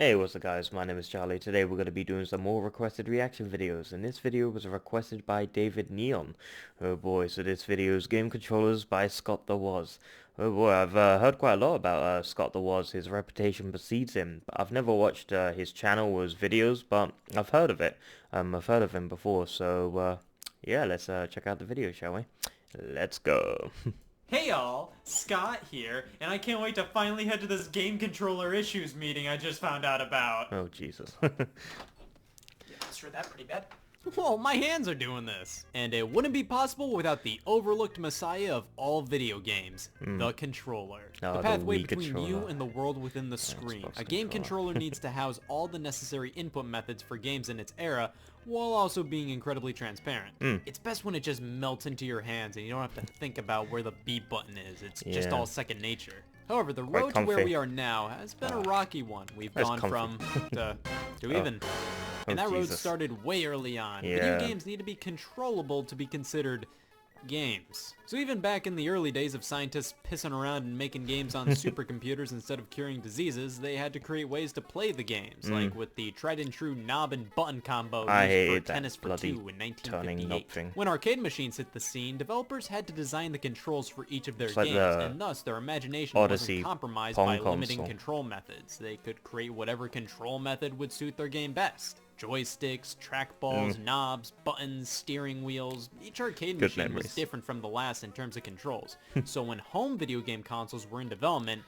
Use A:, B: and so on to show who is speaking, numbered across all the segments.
A: Hey, what's up guys, my name is Charlie. Today we're going to be doing some more requested reaction videos, and this video was requested by David Neon. Oh boy, so this video is Game Controllers by Scott the Woz. Oh boy, I've heard quite a lot about Scott the Woz. His reputation precedes him. But I've never watched his channel or his videos, but I've heard of it. I've heard of him before, so yeah, let's check out the video, shall we? Let's go.
B: Hey y'all, Scott here, and I can't wait to finally head to this game controller issues meeting I just found out about.
A: Oh Jesus.
B: Yeah, I misread that pretty bad. Whoa, my hands are doing this. And it wouldn't be possible without the overlooked messiah of all video games, the controller.
A: Oh,
B: the
A: the
B: pathway
A: Wii
B: between you
A: controller.
B: and the world within the screen.
A: Xbox
B: A game controller needs to house all the necessary input methods for games in its era, while also being incredibly transparent. It's best when it just melts into your hands and you don't have to think about where the B button is. It's just
A: Yeah.
B: all second nature. However, the
A: Quite
B: road to where
A: comfy.
B: we are now has been a rocky one. We've
A: That's
B: gone
A: comfy.
B: from to even. And that road
A: Jesus.
B: started way early on.
A: Yeah.
B: Video games need to be controllable to be considered games. So even back in the early days of scientists pissing around and making games on supercomputers instead of curing diseases, they had to create ways to play the games, like with the tried and true knob and button combo
A: I
B: used
A: hated
B: for
A: that
B: Tennis for
A: bloody
B: Two in
A: turning knob
B: 1958.
A: thing.
B: When arcade machines hit the scene, developers had to design the controls for each of their
A: It's like
B: games,
A: the
B: and thus their imagination
A: Odyssey
B: wasn't compromised
A: Pong
B: by limiting
A: console.
B: control methods. They could create whatever control method would suit their game best. Joysticks, trackballs, knobs, buttons, steering wheels. Each arcade
A: Good
B: machine
A: memories.
B: was different from the last in terms of controls. So when home video game consoles were in development,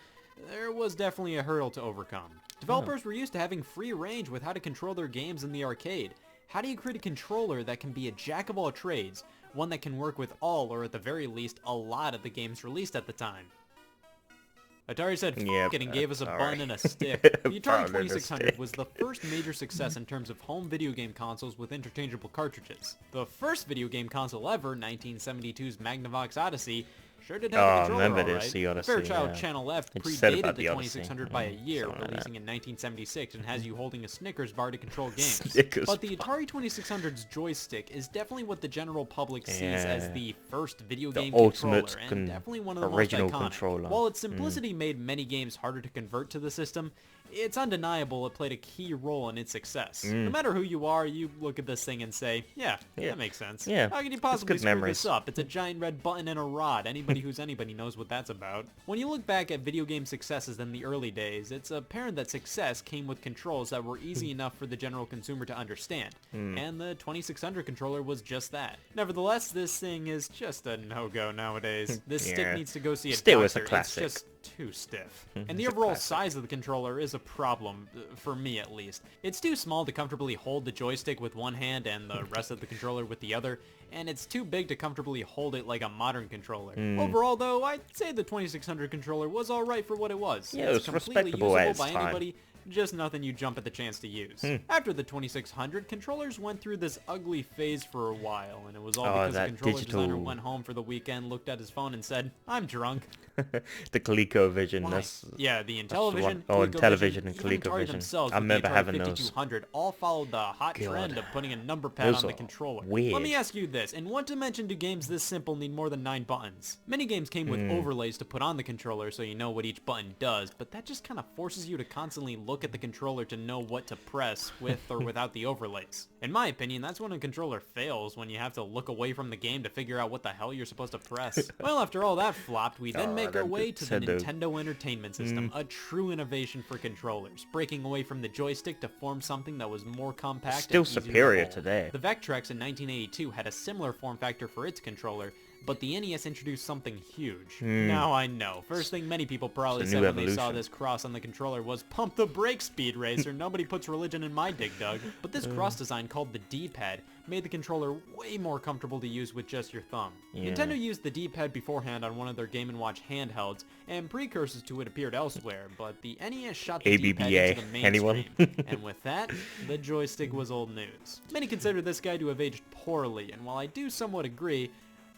B: there was definitely a hurdle to overcome. Developers were used to having free range with how to control their games in the arcade. How do you create a controller that can be a jack of all trades, one that can work with all, or at the very least, a lot of the games released at the time? Atari said f***
A: Yep,
B: it and gave us a
A: Atari.
B: button and a stick. The Atari
A: Button and a
B: 2600
A: stick.
B: was the first major success in terms of home video game consoles with interchangeable cartridges. The first video game console ever, 1972's Magnavox Odyssey, sure did have
A: Oh,
B: a
A: I
B: controller
A: remember
B: alright.
A: this, the Odyssey,
B: Fairchild
A: yeah.
B: Channel F
A: It said
B: predated
A: about
B: the
A: the Odyssey,
B: 2600 by a year,
A: something like that.
B: releasing in 1976, and has you holding a Snickers bar to control games.
A: Snickers
B: But the Atari 2600's joystick is definitely what the general public sees as
A: Yeah.
B: the first video
A: The
B: game
A: ultimate
B: controller, and definitely one of the
A: original
B: most iconic.
A: controller.
B: While its simplicity made many games harder to convert to the system, it's undeniable it played a key role in its success. No matter who you are, you look at this thing and say, yeah, that makes sense.
A: Yeah,
B: How can you
A: it's
B: possibly
A: good
B: screw
A: memories.
B: this up? It's a giant red button and a rod. Anybody who's anybody knows what that's about. When you look back at video game successes in the early days, it's apparent that success came with controls that were easy enough for the general consumer to understand. And the 2600 controller was just that. Nevertheless, this thing is just a no-go nowadays. This
A: Yeah.
B: stick needs to go see a
A: Still,
B: doctor.
A: it's a classic.
B: It's just too stiff. And
A: It's
B: the
A: a
B: overall
A: classic.
B: size of the controller is a problem, for me at least. It's too small to comfortably hold the joystick with one hand and the rest of the controller with the other, and it's too big to comfortably hold it like a modern controller. Overall though, I'd say the 2600 controller was alright for what it was.
A: Yeah, it
B: It's
A: was
B: completely
A: respectable at
B: usable
A: its
B: by
A: time.
B: anybody, just nothing you jump at the chance to use. After the 2600, controllers went through this ugly phase for a while, and it was all
A: Oh,
B: because the
A: that
B: controller designer
A: digital-
B: went home for the weekend, looked at his phone and said, I'm drunk.
A: The ColecoVision.
B: Why?
A: That's
B: Yeah, the
A: the
B: Intellivision,
A: one. Oh,
B: ColecoVision,
A: Intellivision and
B: even Atari
A: ColecoVision.
B: themselves
A: I
B: with the
A: remember
B: Atari
A: having those.
B: 5200 all followed the hot trend of putting a number pad
A: Those
B: on the
A: are
B: controller.
A: weird.
B: Let me ask you this, in what dimension do games this simple need more than 9 buttons? Many games came with overlays to put on the controller so you know what each button does, but that just kind of forces you to constantly look at the controller to know what to press with or without the overlays. In my opinion, that's when a controller fails, when you have to look away from the game to figure out what the hell you're supposed to press. Well, after all that flopped, we then
A: Oh,
B: make our
A: that
B: way to the
A: Nintendo.
B: Nintendo Entertainment System, a true innovation for controllers, breaking away from the joystick to form something that was more compact
A: Still
B: and easier to
A: superior
B: hold.
A: today.
B: The Vectrex in 1982 had a similar form factor for its controller, but the NES introduced something huge. Now I know, first thing many people probably
A: It's a
B: said
A: new
B: when they saw
A: evolution.
B: this cross on the controller was, pump the brakes, Speed Racer, nobody puts religion in my dig dug. But this cross design called the D-pad made the controller way more comfortable to use with just your thumb.
A: Yeah.
B: Nintendo used the D-pad beforehand on one of their Game & Watch handhelds, and precursors to it appeared elsewhere, but the NES shot the D-pad
A: ABBA.
B: into the mainstream.
A: Anyone?
B: And with that, the joystick was old news. Many consider this guy to have aged poorly, and while I do somewhat agree,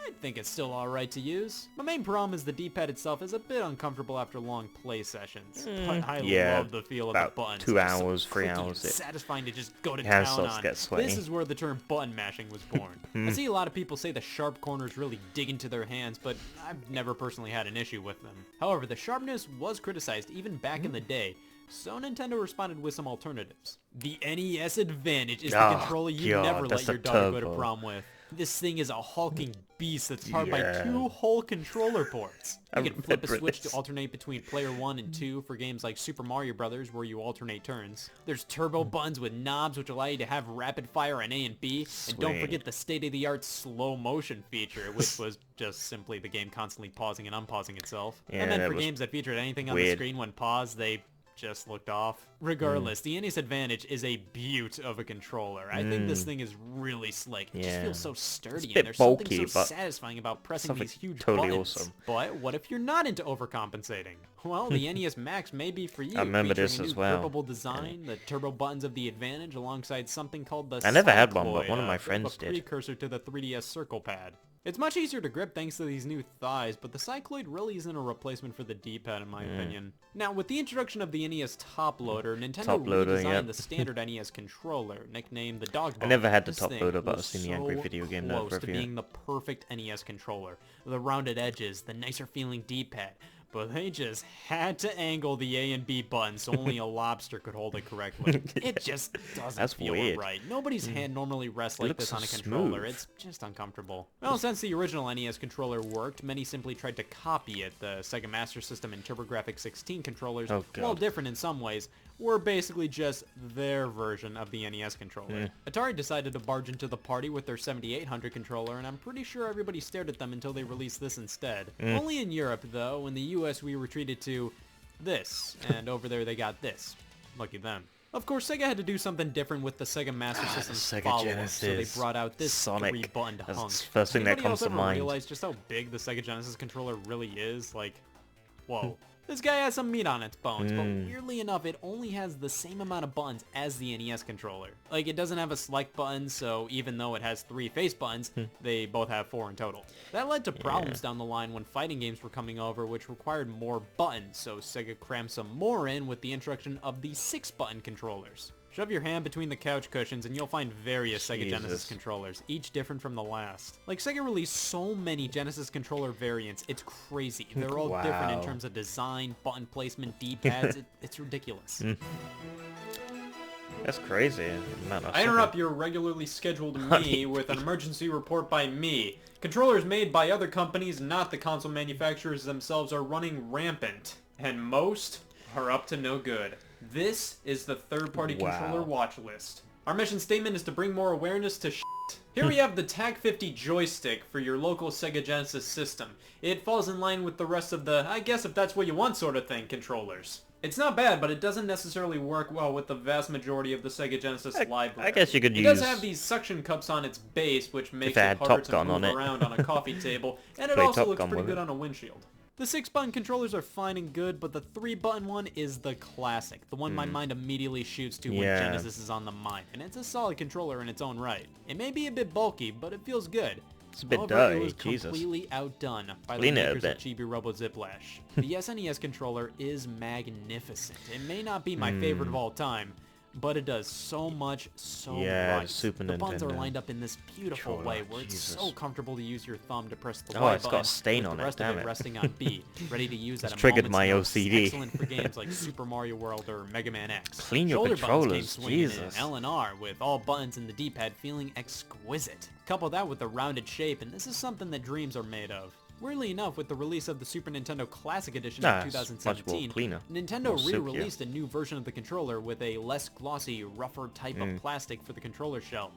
B: I think it's still alright to use. My main problem is the D-pad itself is a bit uncomfortable after long play sessions. But I
A: yeah,
B: love the feel of
A: about
B: the buttons.
A: 2
B: They're so
A: hours, 3
B: clicky and
A: hours, it-
B: satisfying to just go to
A: hands
B: town
A: starts
B: on.
A: to get sweaty.
B: This is where the term button mashing was born. I see a lot of people say the sharp corners really dig into their hands, but I've never personally had an issue with them. However, the sharpness was criticized even back in the day. So Nintendo responded with some alternatives. The NES Advantage is the
A: Oh,
B: controller you
A: God,
B: never
A: that's
B: let your
A: a
B: daughter go to
A: turbo.
B: prom with. This thing is a hulking beast that's powered by
A: Yeah.
B: 2 whole controller ports.
A: I
B: You can flip a
A: remember
B: switch
A: this.
B: to alternate between player 1 and 2 for games like Super Mario Brothers where you alternate turns. There's turbo buttons with knobs which allow you to have rapid fire on A and B. And don't
A: Sweet.
B: forget the state-of-the-art slow motion feature, which was just simply the game constantly pausing and unpausing itself.
A: Yeah,
B: And then
A: that
B: for
A: was
B: games that featured anything on the
A: weird.
B: screen when paused, they just looked off. Regardless, the NES Advantage is a beaut of a controller. I think this thing is really slick. It just
A: Yeah.
B: feels so sturdy,
A: bit
B: and there's
A: bulky,
B: something so
A: but
B: satisfying about pressing
A: something
B: these huge
A: totally
B: buttons.
A: awesome.
B: But what if you're not into overcompensating? Well, the NES Max may be for you.
A: I remember
B: featuring
A: this
B: a new
A: as well.
B: grippable design, the turbo buttons of the Advantage, alongside something called the
A: I never had one, but
B: Cycloid,
A: one of my
B: bit
A: friends
B: a
A: did.
B: precursor to the 3DS Circle Pad. It's much easier to grip thanks to these new thighs, but the Cycloid really isn't a replacement for the D-pad in my opinion. Now, with the introduction of the NES Top Loader, Nintendo
A: Top Loader,
B: redesigned
A: yep.
B: the standard NES controller, nicknamed the Dog
A: I
B: Bone.
A: never had the
B: This
A: Top
B: thing
A: Loader, but I've
B: was
A: seen the Angry
B: so
A: Video Game Nerd
B: close to
A: review.
B: being the perfect NES controller. The rounded edges, the nicer feeling D-pad. But they just had to angle the A and B buttons so only a lobster could hold it correctly. It just doesn't
A: That's
B: feel
A: weird.
B: right. Nobody's hand normally rests like
A: looks
B: this on a
A: so
B: controller.
A: smooth.
B: It's just uncomfortable. Well, since the original NES controller worked, many simply tried to copy it. The Sega Master System and TurboGrafx 16 controllers,
A: Oh, God.
B: while different in some ways, were basically just their version of the NES controller. Atari decided to barge into the party with their 7800 controller, and I'm pretty sure everybody stared at them until they released this instead. Only in Europe, though. In the US, we retreated to this, and over there they got this. Lucky them. Of course, Sega had to do something different with the Sega Master System's
A: Sega
B: follow-up, so they
A: Genesis,
B: brought out this
A: Sonic.
B: 3-buttoned
A: That's
B: hunk.
A: the first thing that
B: Anybody
A: comes
B: else
A: to
B: ever
A: mind.
B: realize just how big the Sega Genesis controller really is? Like, whoa. This guy has some meat on its bones, but weirdly enough, it only has the same amount of buttons as the NES controller. Like, it doesn't have a select button, so even though it has 3 face buttons, they both have 4 in total. That led to problems down the line when fighting games were coming over, which required more buttons, so Sega crammed some more in with the introduction of the 6-button controllers. Shove your hand between the couch cushions and you'll find various Sega Genesis
A: Jesus.
B: controllers, each different from the last. Like, Sega released so many Genesis controller variants, it's crazy. They're all different in
A: Wow.
B: terms of design, button placement, D-pads, it's ridiculous.
A: That's crazy. Man,
B: I interrupt your regularly scheduled me with an emergency report by me. Controllers made by other companies, not the console manufacturers themselves, are running rampant. And most are up to no good. This is the third-party
A: Wow.
B: controller watch list. Our mission statement is to bring more awareness to shit. Here we have the TAC-50 joystick for your local Sega Genesis system. It falls in line with the rest of the, I guess if that's what you want sort of thing, controllers. It's not bad, but it doesn't necessarily work well with the vast majority of the Sega Genesis library.
A: I guess you could
B: It
A: use...
B: does have these suction cups on its base, which makes
A: it
B: it
A: had
B: harder
A: Top
B: to
A: Gun
B: move
A: on it.
B: around on a coffee table, and it
A: Play
B: also
A: Top
B: looks
A: Gun
B: pretty
A: with
B: good
A: it.
B: on a windshield. The 6-button controllers are fine and good, but the 3-button one is the classic, the one my mind immediately shoots to when
A: Yeah.
B: Genesis is on the mind, and it's a solid controller in its own right. It may be a bit bulky, but it feels good.
A: It's a bit
B: However,
A: dirty,
B: it was
A: Jesus.
B: completely outdone by
A: Clean
B: the
A: it a
B: makers of
A: bit.
B: Chibi Robo Ziplash. The SNES controller is magnificent. It may not be my favorite of all time, but it does so much so
A: Yeah, the
B: right.
A: Super
B: The buttons are
A: Nintendo
B: lined up in this beautiful
A: controller,
B: way where it's
A: Jesus.
B: so comfortable to use your thumb to press the
A: Oh,
B: Y
A: it's got a
B: button
A: stain
B: with
A: on
B: the
A: it,
B: rest of
A: damn
B: it
A: it.
B: resting on B, ready to use at a
A: triggered
B: moment's
A: my
B: notice.
A: OCD.
B: Excellent for games like Super Mario World or Mega Man X.
A: Clean your
B: Shoulder buttons came
A: controllers,
B: swinging
A: Jesus.
B: in, L and R, with all buttons in the D-pad feeling exquisite. Couple that with the rounded shape, and this is something that dreams are made of. Weirdly enough, with the release of the Super Nintendo Classic Edition
A: Nah,
B: in
A: it's much more
B: 2017,
A: cleaner,
B: Nintendo
A: more silkier.
B: re-released a new version of the controller with a less glossy, rougher type of plastic for the controller shell.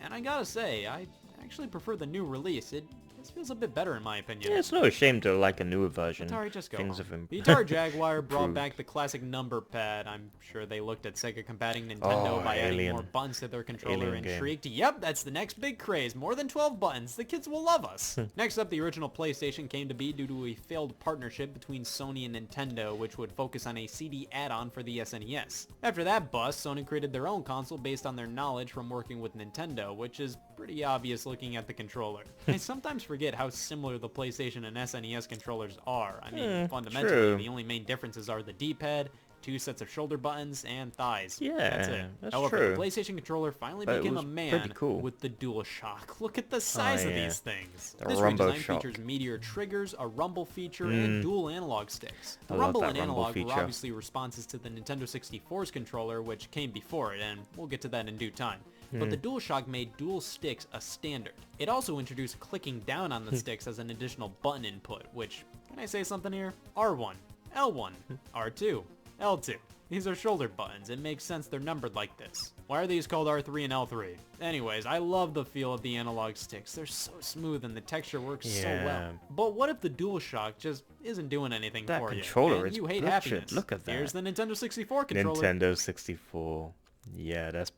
B: And I gotta say, I actually prefer the new release. It just feels a bit better in my opinion.
A: Yeah, it's no shame to like a newer version.
B: Atari, just go
A: Things
B: home.
A: have
B: The Atari Jaguar brought
A: improved.
B: back the classic number pad. I'm sure they looked at Sega combating Nintendo
A: Oh,
B: by adding
A: Alien.
B: more buttons to their controller
A: Alien
B: and
A: game.
B: shrieked, "Yep, that's the next big craze. More than 12 buttons. The kids will love us." Next up, the original PlayStation came to be due to a failed partnership between Sony and Nintendo, which would focus on a CD add-on for the SNES. After that bust, Sony created their own console based on their knowledge from working with Nintendo, which is pretty obvious looking at the controller. I sometimes forget how similar the PlayStation and SNES controllers are. I mean, fundamentally,
A: true.
B: the only main differences are the D-pad, 2 sets of shoulder buttons and thighs.
A: Yeah,
B: that's it.
A: that's
B: However,
A: true.
B: the PlayStation controller finally
A: But it
B: became a
A: was
B: man
A: pretty cool.
B: with the DualShock. Look at the size of
A: yeah.
B: these things.
A: The
B: This
A: Rumble
B: redesign
A: Shock.
B: features Meteor triggers, a rumble feature, and dual analog sticks. The
A: I love
B: rumble
A: that
B: and
A: rumble
B: analog were
A: feature.
B: obviously responses to the Nintendo 64's controller, which came before it, and we'll get to that in due time. But the DualShock made dual sticks a standard. It also introduced clicking down on the sticks as an additional button input, which, can I say something here? R1, L1, R2, L2. These are shoulder buttons. It makes sense they're numbered like this. Why are these called R3 and L3? Anyways, I love the feel of the analog sticks. They're so smooth and the texture works so well.
A: Yeah.
B: But what if the DualShock just isn't doing anything
A: That
B: for you?
A: controller
B: And
A: is
B: you hate
A: bullshit.
B: happiness.
A: Look at that.
B: Here's the Nintendo 64 controller.
A: Nintendo 64. Yeah, that's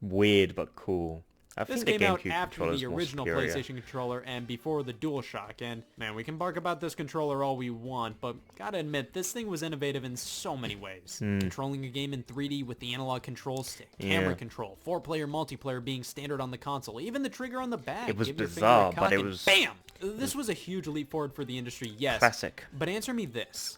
A: weird but cool. I
B: This
A: think the
B: came out
A: GameCube
B: after
A: controller is
B: the
A: more
B: original
A: superior.
B: PlayStation controller and before the DualShock, and man, we can bark about this controller all we want, but gotta admit, this thing was innovative in so many ways. Controlling a game in 3D with the analog control stick, camera
A: Yeah.
B: control, 4-player multiplayer being standard on the console, even the trigger on the back.
A: It was
B: Give your finger a
A: bizarre,
B: cock
A: but it
B: and
A: was-
B: BAM! This was a huge leap forward for the industry, yes.
A: Classic.
B: But answer me this.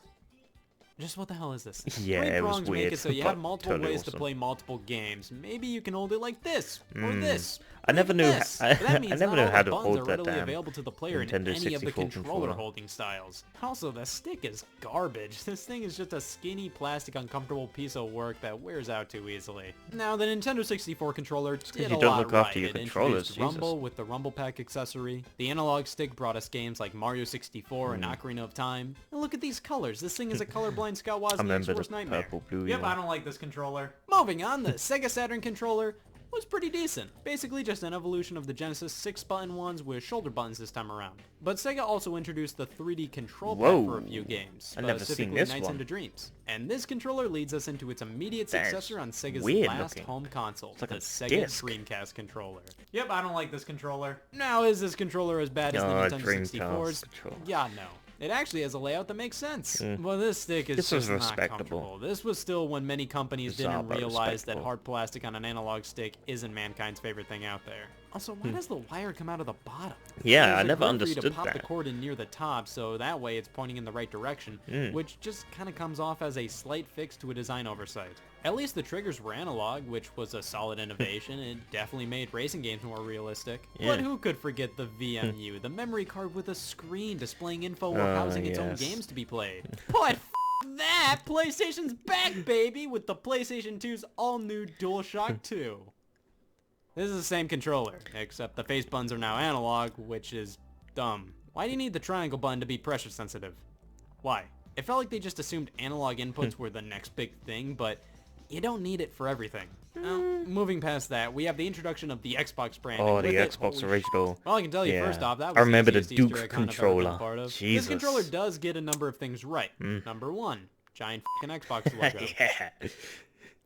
B: Just what the hell is this?
A: Yeah,
B: Three
A: it was
B: prongs make
A: weird,
B: it so you
A: but
B: have multiple
A: totally
B: ways to
A: awesome.
B: play multiple games. Maybe you can hold it like this, or this.
A: I
B: or
A: never
B: even
A: knew
B: this.
A: I-
B: But that means
A: I never
B: not
A: knew
B: all
A: how
B: the
A: to
B: buttons
A: hold
B: are
A: that
B: readily
A: damn
B: available to the player in
A: Nintendo
B: any of the
A: 64
B: controller
A: controller.
B: holding styles. Also, the stick is garbage. This thing is just a skinny, plastic, uncomfortable piece of work that wears out too easily. Now, the Nintendo 64 controller did
A: you
B: a
A: don't
B: lot
A: look
B: right.
A: after your
B: It
A: controllers,
B: introduced
A: Jesus.
B: Rumble with the Rumble Pack accessory. The analog stick brought us games like Mario 64 and Ocarina of Time. And look at these colors. This thing is a colorblind Scott
A: I
B: Wozniak's
A: remember
B: worst
A: the
B: nightmare.
A: purple, blue,
B: Yep,
A: yeah.
B: I don't like this controller. Moving on, the Sega Saturn controller was pretty decent. Basically just an evolution of the Genesis 6-button ones with shoulder buttons this time around. But Sega also introduced the 3D control pad
A: Whoa.
B: for a few games,
A: I've never seen
B: specifically
A: this
B: Nights
A: one.
B: into Dreams. And this controller leads us into its immediate
A: That's
B: successor on Sega's
A: weird
B: last
A: looking.
B: home console,
A: like
B: the
A: a
B: Sega
A: disc.
B: Dreamcast controller. Yep, I don't like this controller. Now, is this controller as bad as the
A: Oh,
B: Nintendo
A: Dreamcast
B: 64's?
A: controller.
B: Yeah, no. It actually has a layout that makes sense. Well, this stick is
A: This was
B: just not
A: respectable.
B: comfortable. This was still when many companies
A: Bizarre,
B: didn't
A: but
B: realize that
A: respectable.
B: hard plastic on an analog stick isn't mankind's favorite thing out there. Also, why does the wire come out of the bottom?
A: Yeah,
B: There's
A: I
B: a
A: never
B: grip for you to
A: understood
B: pop the
A: that.
B: cord in near the top, so that way it's pointing in the right direction, which just kind of comes off as a slight fix to a design oversight. At least the triggers were analog, which was a solid innovation. It definitely made racing games more realistic. But
A: Yeah.
B: who could forget the VMU, the memory card with a screen displaying info while housing its own
A: yes.
B: games to be played? But that, PlayStation's back, baby, with the PlayStation 2's all-new DualShock 2. This is the same controller, except the face buttons are now analog, which is dumb. Why do you need the triangle button to be pressure sensitive? Why? It felt like they just assumed analog inputs were the next big thing, but you don't need it for everything. Now, moving past that, we have the introduction of the Xbox brand.
A: Oh,
B: and
A: the
B: with it,
A: Xbox
B: holy
A: original.
B: well, I can tell you
A: Yeah.
B: first off, that was
A: I remember the
B: easiest Easter
A: Duke
B: egg hunt I've ever been
A: controller.
B: a part of.
A: Jesus.
B: This controller does get a number of things right. Number one, giant f***ing Xbox logo.
A: Yeah.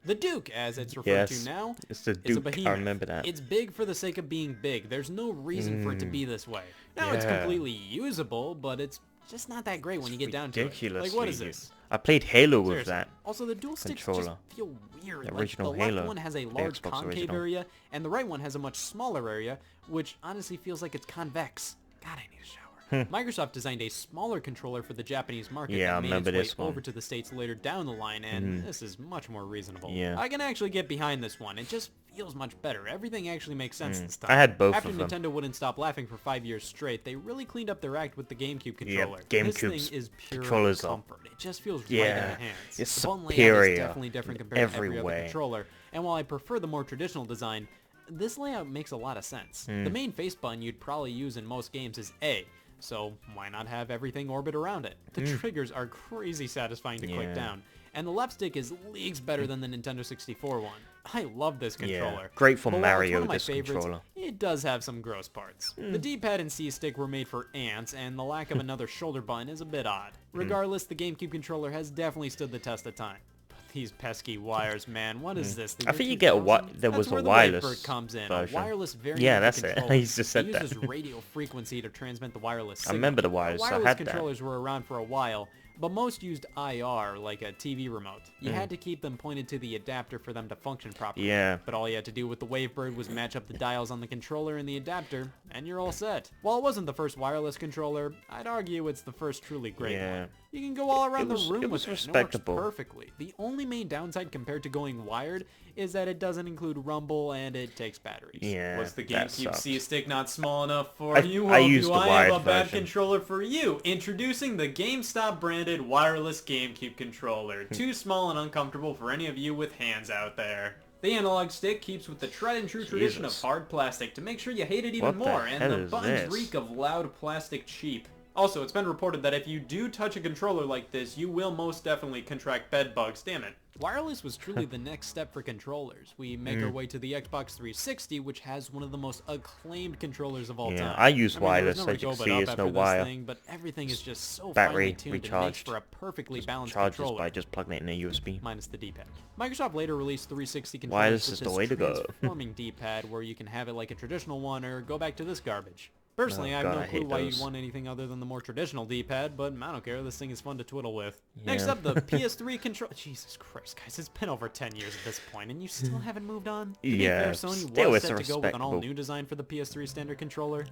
B: The Duke, as it's referred
A: Yes,
B: to now,
A: it's the
B: is a
A: Duke. I
B: behemoth.
A: remember that.
B: It's big for the sake of being big. There's no reason for it to be this way. Now it's
A: Yeah.
B: completely usable, but it's just not that great when you get down to it.
A: Ridiculously
B: Like, what is
A: good.
B: this?
A: I played Halo with
B: Seriously.
A: that.
B: Also, the dual sticks
A: controller.
B: just feel weird.
A: The
B: Like,
A: original
B: the left
A: Halo,
B: one has a
A: the
B: large
A: Xbox
B: concave
A: original.
B: area, and the right one has a much smaller area, which honestly feels like it's convex. God, I need a shower. Microsoft designed a smaller controller for the Japanese market
A: Hmm. Yeah, I
B: that made
A: remember
B: its way
A: this one.
B: over to the States later down the line, and this is much more reasonable.
A: Yeah.
B: I can actually get behind this one. It just feels much better. Everything actually makes sense this time.
A: I had both
B: After
A: of them.
B: Nintendo wouldn't stop laughing for 5 years straight, they really cleaned up their act with the GameCube controller. This
A: GameCube's
B: thing is pure
A: controllers are-
B: comfort. It just feels right in
A: Yeah,
B: the hands.
A: it's
B: the button layout
A: superior
B: is definitely different
A: in
B: compared to
A: every
B: every other
A: way.
B: controller, and while I prefer the more traditional design, this layout makes a lot of sense.
A: Hmm.
B: The main face button you'd probably use in most games is A, so why not have everything orbit around it? The triggers are crazy satisfying to click
A: Hmm. Yeah.
B: down, and the left stick is leagues better than the Nintendo 64 one. I love this controller.
A: Yeah, great for
B: But while it's
A: Mario,
B: one of my
A: this
B: favorites,
A: controller.
B: it does have some gross parts. The D-pad and C-stick were made for ants, and the lack of another shoulder button is a bit odd. Regardless, the GameCube controller has definitely stood the test of time. But these pesky wires, man, what is this? The
A: I
B: year
A: think you get a
B: 2000?
A: there was
B: That's
A: a
B: where the
A: wireless
B: Wavebird comes in,
A: version.
B: a wireless variant
A: Yeah,
B: of the
A: that's it.
B: controller.
A: He's just said
B: It
A: that.
B: uses radio frequency to transmit the wireless
A: I
B: signal.
A: remember the wireless. I
B: Wireless
A: had that.
B: controllers were around for a while, but most used IR, like a TV remote. You had to keep them pointed to the adapter for them to function properly.
A: Yeah.
B: But all you had to do with the Wavebird was match up the dials on the controller and the adapter, and you're all set. While it wasn't the first wireless controller, I'd argue it's the first truly great one. You can go all around the room
A: it was
B: with it, and
A: respectable.
B: it works perfectly. The only main downside compared to going wired is that it doesn't include rumble and it takes batteries.
A: Yeah,
C: Was the
A: that
C: GameCube
A: sucks.
C: C-Stick not small enough for you?
A: I
C: Well,
A: used
C: do
A: the
C: I
A: wired
C: have a bad
A: version.
C: controller for you? Introducing the GameStop branded wireless GameCube controller. Too small and uncomfortable for any of you with hands out there. The analog stick keeps with the tried and true tradition of
A: Jesus.
C: hard plastic to make sure you hate it even
A: What the
C: more,
A: hell
C: and the
A: is
C: buttons
A: this?
C: reek of loud plastic cheap. Also, it's been reported that if you do touch a controller like this, you will most definitely contract bed bugs. Damn it.
B: Wireless was truly the next step for controllers. We make our way to the Xbox 360, which has one of the most acclaimed controllers of all
A: Yeah,
B: time.
A: I use
B: mean, there was
A: wireless,
B: nowhere
A: as
B: to
A: you
B: go
A: can
B: but
A: see,
B: up
A: it's
B: after
A: no
B: this
A: wire.
B: thing, but everything is just so
A: Battery
B: finely tuned and makes
A: recharged.
B: for a perfectly balanced
A: Charges
B: controller.
A: by just plugging it in a USB.
B: Minus the D-pad. Microsoft later released 360 controllers
A: Wireless
B: with
A: is the
B: this
A: way to go.
B: transforming D-pad where you can have it like a traditional one or go back to this garbage. Personally,
A: Oh,
B: I have
A: God,
B: no
A: I
B: clue
A: hate
B: why
A: those.
B: you'd want anything other than the more traditional D-pad, but I don't care. This thing is fun to twiddle with. Next
A: Yeah.
B: up, the PS3 control. Jesus Christ, guys, it's been over 10 years at this point, and you still haven't moved on? To be
A: Yeah,
B: fair, Sony
A: still
B: was
A: it's
B: set to go with an
A: respectable.
B: all-new design for the PS3 standard controller.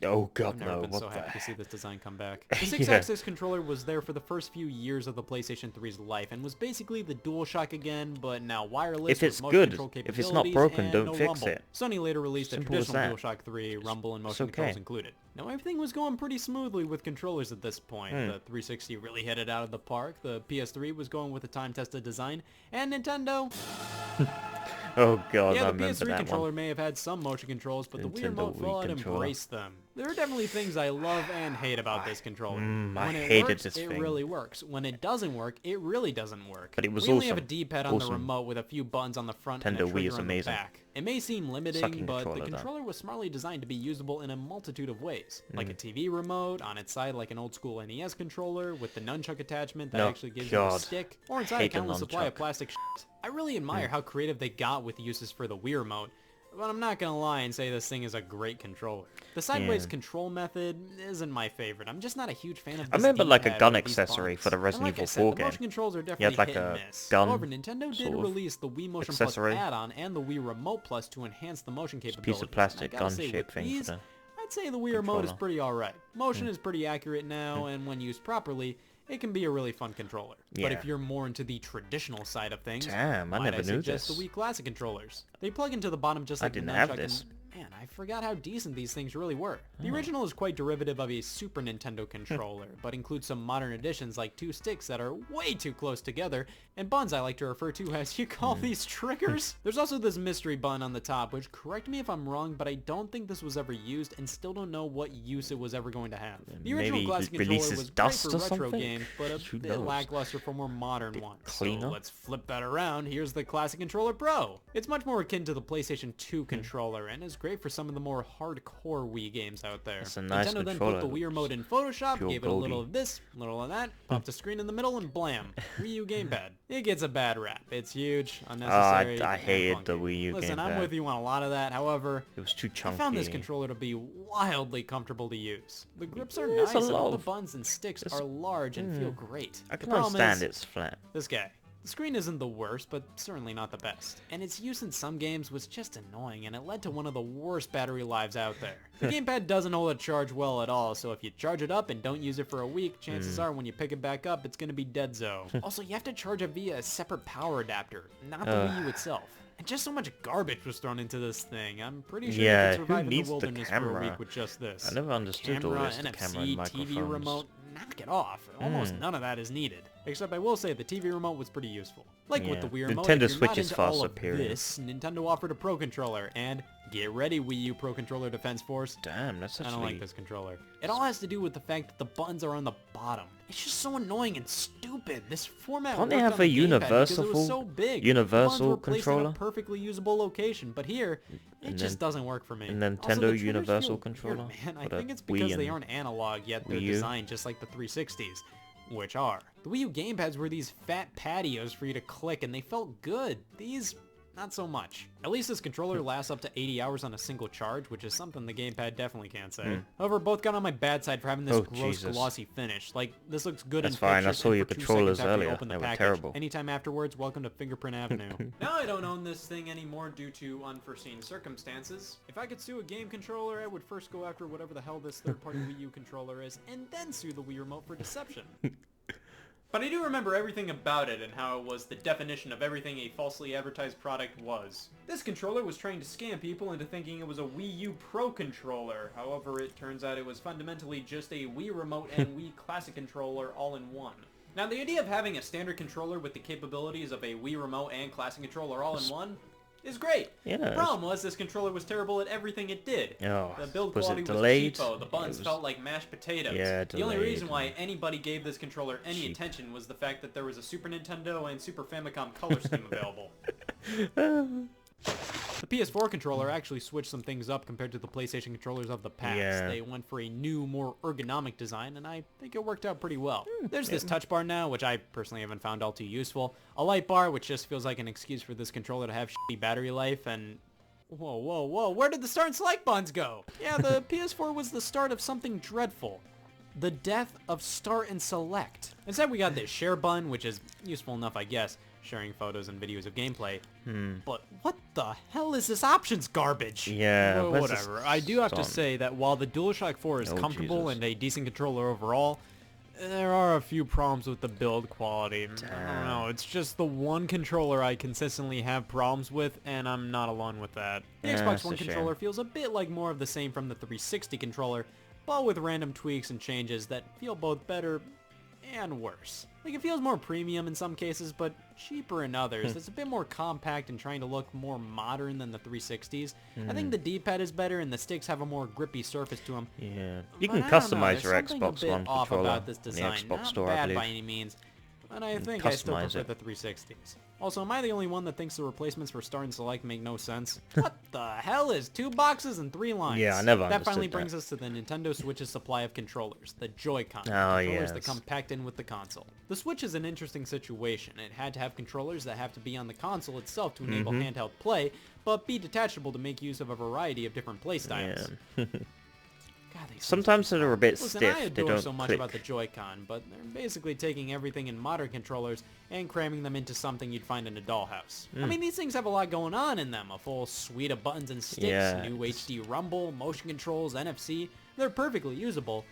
A: Oh god,
B: I've never
A: no,
B: been
A: what
B: so
A: the
B: happy to see
A: heck?
B: this design come back.
A: Yeah.
B: The 6-axis controller was there for the first few years of the PlayStation 3's life and was basically the DualShock again, but now wireless
A: If
B: with
A: it's
B: motion
A: good,
B: control
A: if it's not
B: capabilities
A: broken,
B: and
A: don't
B: no
A: fix
B: rumble.
A: it.
B: Sony later released a
A: Simple as
B: traditional
A: that.
B: DualShock 3, rumble and motion
A: okay.
B: controls included. Now everything was going pretty smoothly with controllers at this point.
A: Hmm.
B: The 360 really hit it out of the park, the PS3 was going with a time-tested design, and Nintendo...
A: Oh god,
B: Yeah,
A: I
B: the
A: remember
B: PS3
A: that
B: controller
A: one.
B: may have had some motion controls, but the Wii
A: Nintendo
B: Remote
A: Wii
B: fell out and
A: controller.
B: embraced them. There are definitely things I love and hate about this controller.
A: I
B: When it
A: hated
B: works,
A: this
B: it
A: thing.
B: really works. When it doesn't work, it really doesn't work.
A: But it was
B: we only have a
A: awesome.
B: D-pad on the
A: Awesome.
B: remote with a few buttons on the front and a
A: Nintendo Wii
B: trigger
A: is
B: on the
A: amazing.
B: back. It may seem limiting,
A: Sucking
B: but the
A: controller, though.
B: controller was smartly designed to be usable in a multitude of ways. Like a TV remote, on its side like an old school NES controller, with the nunchuck attachment that
A: No,
B: actually gives you a
A: God.
B: stick, or inside a
A: Hate the
B: countless supply of
A: nunchuck.
B: plastic shit. I really admire how creative they got with uses for the Wii Remote, but I'm not gonna lie and say this thing is a great controller. The sideways
A: Yeah.
B: control method isn't my favorite. I'm just not a huge fan of this
A: I remember like a
B: D-pad
A: gun
B: or these
A: accessory for the
B: buttons.
A: Resident
B: And like I
A: Evil
B: said,
A: 4
B: the
A: game.
B: motion controls are
A: You
B: definitely
A: had like
B: hit
A: a
B: and miss.
A: gun
B: However, Nintendo did
A: sort of
B: release the Wii Motion
A: accessory.
B: Plus add-on and the Wii Remote Plus to enhance the motion
A: Just a
B: capabilities.
A: piece of
B: And I
A: plastic
B: gotta say,
A: gun-shaped
B: with
A: thing
B: these,
A: for the
B: I'd say the Wii Remote is
A: controller.
B: pretty alright. Motion is pretty accurate now, and when used properly, it can be a really fun controller. But if
A: Yeah.
B: you're more into the traditional side of things,
A: Damn, I
B: might
A: never knew
B: suggest
A: this.
B: the Wii Classic controllers. They plug into the bottom just
A: I
B: like the
A: didn't have
B: nunchuck,
A: this.
B: and man, I forgot how decent these things really were. The original is quite derivative of a Super Nintendo controller, but includes some modern additions like two sticks that are way too close together, and buttons I like to refer to as, you call these triggers? There's also this mystery button on the top, which, correct me if I'm wrong, but I don't think this was ever used, and still don't know what use it was ever going to have. The original
A: Maybe
B: Classic
A: it
B: controller
A: releases
B: was great
A: dust
B: for
A: or
B: retro
A: something?
B: games, but a
A: Who
B: bit
A: knows?
B: lackluster for more modern ones. So
A: cleaner?
B: let's flip that around. Here's the Classic Controller Pro. It's much more akin to the PlayStation 2
A: Hmm.
B: controller and is great for some of the more hardcore Wii games out there.
A: It's a nice
B: Nintendo then
A: controller.
B: put the Wii Remote in Photoshop,
A: Pure
B: gave it a little
A: goldie.
B: of this, a little of that, popped a screen in the middle, and blam, Wii U gamepad. It gets a bad rap. It's huge, unnecessary,
A: I
B: and
A: hated
B: funky.
A: the Wii U
B: Listen, I'm
A: gamepad.
B: with you on a lot of that. However,
A: It was too
B: I
A: chunky.
B: found this controller to be wildly comfortable to use. The grips are
A: There's
B: nice,
A: a
B: and all
A: lot
B: the
A: of-
B: buttons and sticks are large and feel great.
A: I
B: The
A: can
B: problem
A: understand
B: is,
A: it's flat.
B: this guy. The screen isn't the worst, but certainly not the best. And its use in some games was just annoying, and it led to one of the worst battery lives out there. The gamepad doesn't hold a charge well at all, so if you charge it up and don't use it for a week, chances are when you pick it back up, it's gonna be dead-zo. Also, you have to charge it via a separate power adapter, not the Wii U itself. And just so much garbage was thrown into this thing. I'm pretty sure
A: Yeah,
B: you
A: who
B: could survive in the
A: needs the
B: wilderness for a
A: camera?
B: week with just this.
A: I never understood all
B: Camera,
A: this, the camera
B: NFC,
A: and microphones.
B: TV remote, knock it off. Almost none of that is needed. Except I will say the TV remote was pretty useful. Like with
A: Yeah.
B: the Wii remote,
A: Nintendo
B: if you're
A: Switch
B: not
A: is
B: into
A: far
B: all of
A: superior.
B: this, Nintendo offered a Pro Controller, and get ready Wii U Pro Controller Defense Force.
A: Damn, that's
B: I
A: actually...
B: don't like this controller. It all has to do with the fact that the buttons are on the bottom. It's just so annoying and stupid. This format
A: Can't they
B: worked
A: have
B: on the
A: a
B: gamepad because it
A: universal-
B: was so big.
A: universal
B: the buttons were placed in
A: controller?
B: a perfectly usable location, but here, it
A: And
B: just
A: then-
B: doesn't work for me.
A: a
B: Also,
A: Nintendo
B: the triggers
A: universal
B: feel
A: controller?
B: weird, man. I
A: What a
B: think it's
A: Wii
B: because they
A: and
B: aren't analog, yet they're
A: Wii U?
B: designed just like the 360s. Which are. The Wii U gamepads were these fat patios for you to click, and they felt good. These not so much. At least this controller lasts up to 80 hours on a single charge, which is something the gamepad definitely can't say. However, both got on my bad side for having this gross
A: Jesus.
B: glossy finish. Like, this looks good
A: That's
B: in
A: fine, I
B: pictures
A: saw
B: and
A: your
B: for 2
A: controllers
B: seconds after you
A: earlier.
B: open the
A: They were
B: package.
A: terrible.
B: Anytime afterwards, welcome to Fingerprint Avenue.
C: Now I don't own this thing anymore due to unforeseen circumstances.
B: If I could sue a game controller, I would first go after whatever the hell this third-party Wii U controller is, and then sue the Wii Remote for deception.
C: But I do remember everything about it and how it was the definition of everything a falsely advertised product was. This controller was trying to scam people into thinking it was a Wii U Pro controller. However, it turns out it was fundamentally just a Wii Remote and Wii Classic controller all in one. Now, the idea of having a standard controller with the capabilities of a Wii Remote and Classic controller all in one is great.
A: Yeah,
C: The problem was this controller was terrible at everything it did.
A: Oh,
C: The build
A: was
C: quality
A: it
C: was
A: delayed?
C: cheapo, the buttons
A: It was-
C: felt like mashed potatoes.
A: Yeah,
C: the only
A: delayed
C: reason why
A: and
C: anybody gave this controller any
A: cheap.
C: attention was the fact that there was a Super Nintendo and Super Famicom color scheme available.
B: The PS4 controller actually switched some things up compared to the PlayStation controllers of the past.
A: Yeah.
B: They went for a new, more ergonomic design, and I think it worked out pretty well. There's this touch bar now, which I personally haven't found all too useful. A light bar, which just feels like an excuse for this controller to have shitty battery life, and... Whoa, whoa, whoa, where did the start and select buttons go? Yeah, the PS4 was the start of something dreadful. The death of start and select. Instead, we got this share button, which is useful enough, I guess, sharing photos and videos of gameplay. But what the hell is this options garbage?
A: Yeah,
B: Well,
A: where's this
B: whatever. I do have to
A: on?
B: say that while the DualShock 4 is
A: Oh,
B: comfortable
A: Jesus.
B: and a decent controller overall, there are a few problems with the build quality. I don't
A: Damn.
B: know, it's just the one controller I consistently have problems with, and I'm not alone with that. The
A: Yeah,
B: Xbox
A: that's
B: One
A: a shame.
B: controller feels a bit like more of the same from the 360 controller, but with random tweaks and changes that feel both better and worse. Like, it feels more premium in some cases, but cheaper in others. It's a bit more compact and trying to look more modern than the 360s. I think the D-pad is better and the sticks have a more grippy surface to them.
A: Yeah. You
B: But
A: can
B: I don't know,
A: customize
B: there's
A: your
B: something a
A: Xbox
B: bit
A: One
B: off
A: controller
B: about this
A: in the
B: design.
A: Xbox
B: Not
A: store, I
B: bad
A: believe.
B: by any means, but I think I still
A: customize
B: prefer
A: it.
B: the 360s. Also, am I the only one that thinks the replacements for Start and Select make no sense? What the hell is 2 boxes and 3 lines?
A: Yeah, I never
B: That finally
A: understood
B: brings
A: that.
B: us to the Nintendo Switch's supply of controllers, the Joy-Con,
A: Oh,
B: controllers that
A: yes.
B: come packed in with the console. The Switch is an interesting situation. It had to have controllers that have to be on the console itself to enable
A: Mm-hmm.
B: handheld play, but be detachable to make use of a variety of different play styles.
A: Yeah.
B: God, these things
A: Sometimes they're a bit
B: Listen,
A: stiff.
B: I
A: They
B: adore
A: don't
B: so much
A: click.
B: about the Joy-Con, but they're basically taking everything in modern controllers and cramming them into something you'd find in a dollhouse. I mean, these things have a lot going on in them. A full suite of buttons and sticks,
A: Yeah,
B: new
A: it's-
B: HD rumble, motion controls, NFC. They're perfectly usable,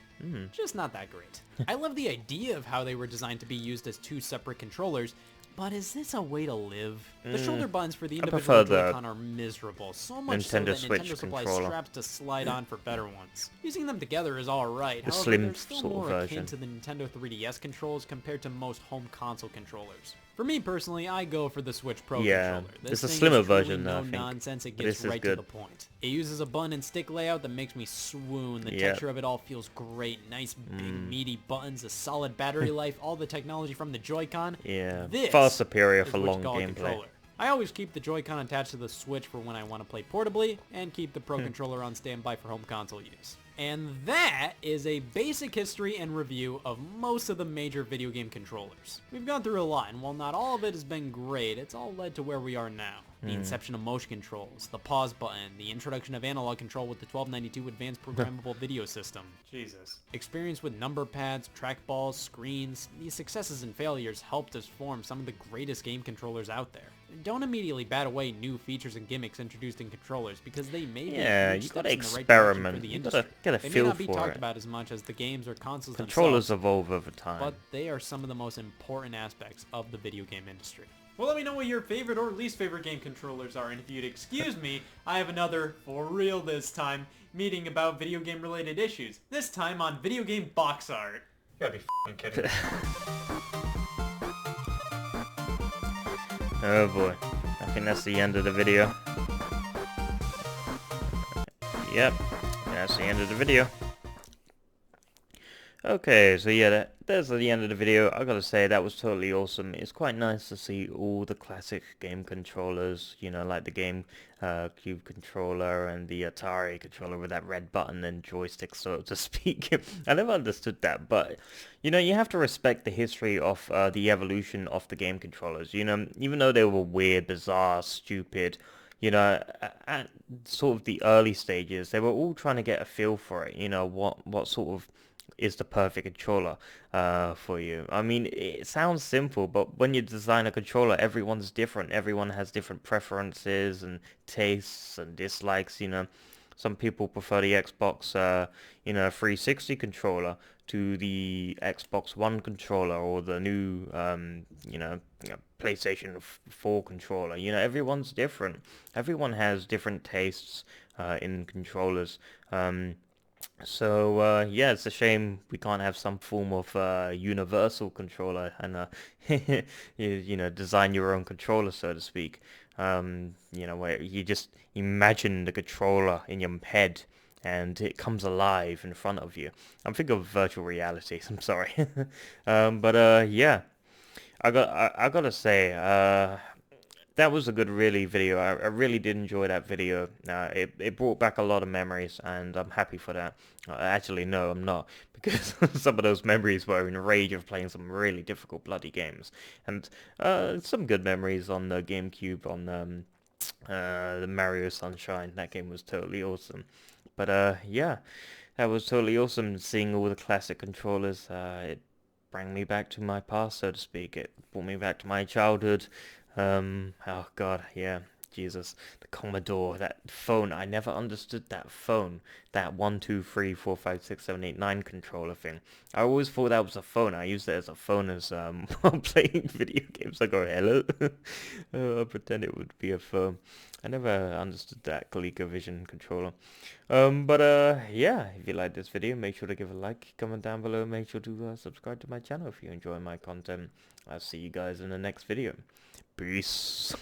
B: just not that great. I love the idea of how they were designed to be used as 2 separate controllers, but is this a way to live? The shoulder buttons for the individual
A: prefer the
B: Joy-Con are miserable, so much so
A: Nintendo
B: that
A: Switch
B: Nintendo supplies
A: controller.
B: straps to slide on for better ones. Using them together is alright,
A: The
B: however,
A: slim
B: they're still
A: sort of
B: more
A: version.
B: akin to the Nintendo 3DS controls compared to most home console controllers. For me personally, I go for the Switch Pro
A: Yeah,
B: controller.
A: it's
B: This
A: a
B: thing
A: slimmer
B: is truly
A: version, though, I
B: no
A: think.
B: nonsense, it
A: But
B: gets
A: this is
B: right to
A: good.
B: the point. It uses a button and stick layout that makes me swoon. The
A: Yep.
B: texture of it all feels great. Nice big meaty buttons, a solid battery life, all the technology from the Joy-Con.
A: Yeah,
B: This
A: far superior
B: is
A: for
B: what you
A: long
B: call a
A: gameplay.
B: controller. I always keep the Joy-Con attached to the Switch for when I want to play portably, and keep the Pro controller on standby for home console use. And that is a basic history and review of most of the major video game controllers. We've gone through a lot, and while not all of it has been great, it's all led to where we are now. The inception of motion controls, the pause button, the introduction of analog control with the 1292 Advanced Programmable Video System,
C: Jesus.
B: experience with number pads, trackballs, screens. These successes and failures helped us form some of the greatest game controllers out there. Don't immediately bat away new features and gimmicks introduced in controllers, because they may be
A: Yeah,
B: huge
A: you
B: steps
A: gotta
B: in the right direction
A: experiment.
B: for the
A: You
B: industry.
A: gotta get a
B: They may
A: feel
B: not be
A: for
B: talked
A: it.
B: about as much as the games or consoles
A: Controllers
B: themselves,
A: evolve over time.
B: but they are some of the most important aspects of the video game industry.
C: Well, let me know what your favorite or least favorite game controllers are, and if you'd excuse me, I have another, for real this time, meeting about video game related issues. This time on video game box art. You gotta be f***ing kidding me.
A: Oh boy. I think that's the end of the video. Yep. That's the end of the video. Okay, so yeah, that's the end of the video. I gotta say, that was totally awesome. It's quite nice to see all the classic game controllers, you know, like the game Cube controller and the Atari controller with that red button and joystick, so to speak. I never understood that, but, you know, you have to respect the history of the evolution of the game controllers. You know, even though they were weird, bizarre, stupid, you know, at sort of the early stages, they were all trying to get a feel for it, you know, what sort of is the perfect controller for you. I mean, it sounds simple, but when you design a controller, everyone's different. Everyone has different preferences and tastes and dislikes, you know. Some people prefer the Xbox, 360 controller to the Xbox One controller or the new, PlayStation 4 controller. You know, everyone's different. Everyone has different tastes in controllers. So yeah, it's a shame we can't have some form of universal controller and design your own controller, so to speak. Where you just imagine the controller in your head and it comes alive in front of you. I'm thinking of virtual reality. I'm sorry, but yeah, I gotta say, that was a good really video. I really did enjoy that video. It brought back a lot of memories, and I'm happy for that. Actually, no, I'm not, because some of those memories were in rage of playing some really difficult bloody games, and some good memories on the GameCube on the Mario Sunshine. That game was totally awesome. But yeah, that was totally awesome seeing all the classic controllers. It brought me back to my past, so to speak. It brought me back to my childhood. Oh God, yeah, Jesus, the Commodore, that phone. I never understood that phone, that 1, 2, 3, 4, 5, 6, 7, 8, 9 controller thing. I always thought that was a phone. I used it as a phone as while playing video games. I go hello, I pretend it would be a phone. I never understood that ColecoVision controller. But yeah, if you like this video, make sure to give a like, comment down below, make sure to subscribe to my channel if you enjoy my content. I'll see you guys in the next video. Peace.